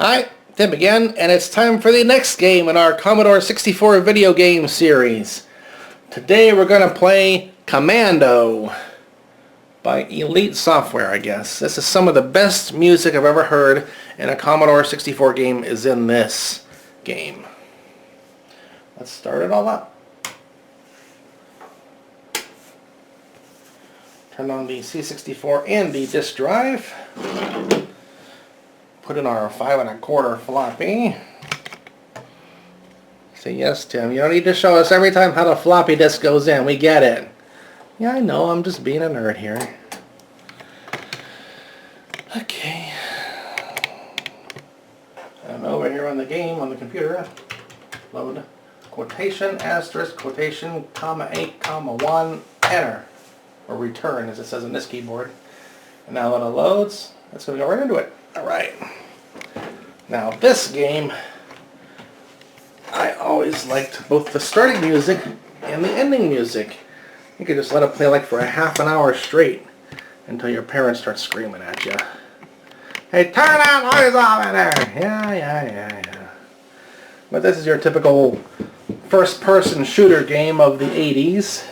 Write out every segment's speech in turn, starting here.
Hi, Tim again, and it's time for the next game in our Commodore 64 video game series. Today we're going to play Commando by Elite Software, I guess. This is some of the best music I've ever heard in a Commodore 64 game is in this game. Let's start it all up. Turn on the C64 and the disk drive. Put in our 5 1/4 floppy. Say yes, Tim. You don't need to show us every time how the floppy disk goes in. We get it. Yeah, I know. I'm just being a nerd here. Okay. And over here on the game, on the computer, load quotation, asterisk, quotation, comma 8, comma 1, enter. Or return, as it says on this keyboard. And now when it loads, it's going to go right into it. Alright. Now this game, I always liked both the starting music and the ending music. You could just let it play like for a half an hour straight until your parents start screaming at you. Hey, turn that noise off in there! Yeah. But this is your typical first-person shooter game of the 80s.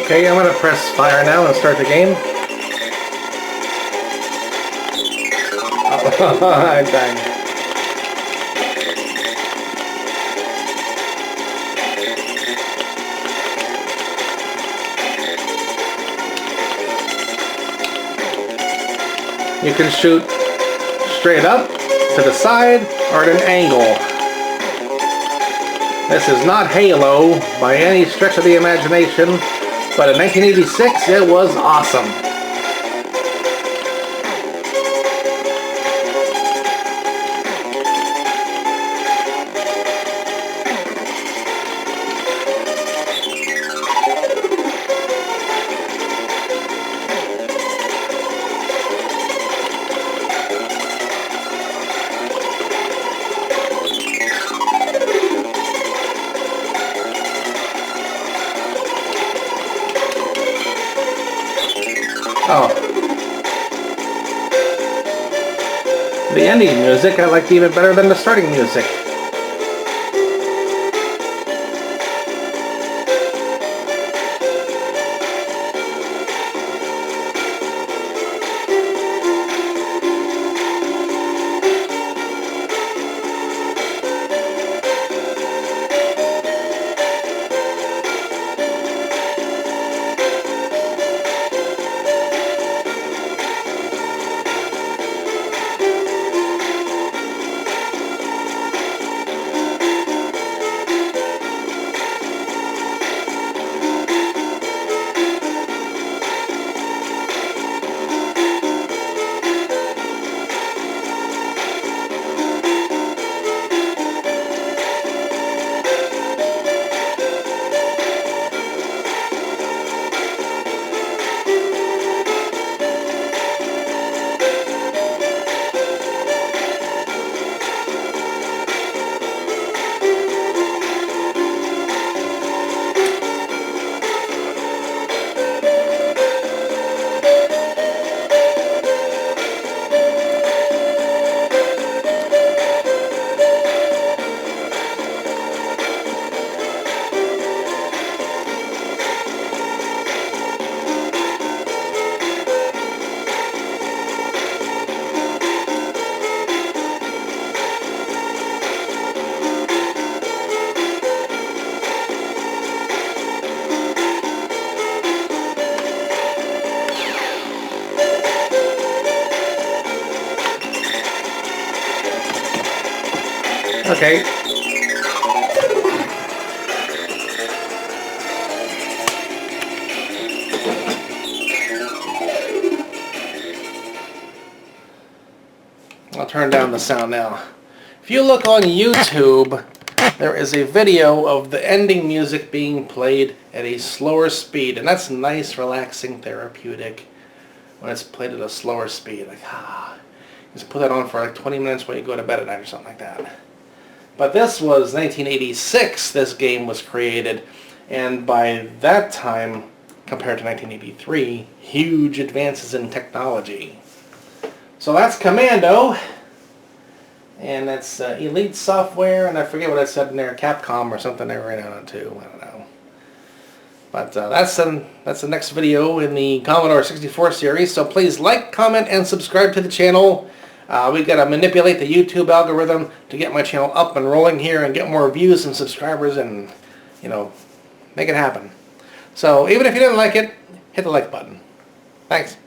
Okay, I'm going to press fire now and start the game. Oh, I'm dying. You can shoot straight up, to the side, or at an angle. This is not Halo by any stretch of the imagination. But in 1986, it was awesome. Oh. The ending music I liked even better than the starting music. Okay. I'll turn down the sound now. If you look on YouTube, there is a video of the ending music being played at a slower speed, and that's nice, relaxing, therapeutic when it's played at a slower speed. Like, just put that on for like 20 minutes when you go to bed at night or something like that. But this was 1986, this game was created, and by that time, compared to 1983, huge advances in technology. So that's Commando, and it's Elite Software, and I forget what I said in there, Capcom or something they ran out on too, I don't know. But that's the next video in the Commodore 64 series, so please like, comment, and subscribe to the channel. We've got to manipulate the YouTube algorithm to get my channel up and rolling here and get more views and subscribers and, you know, make it happen. So even if you didn't like it, hit the like button. Thanks.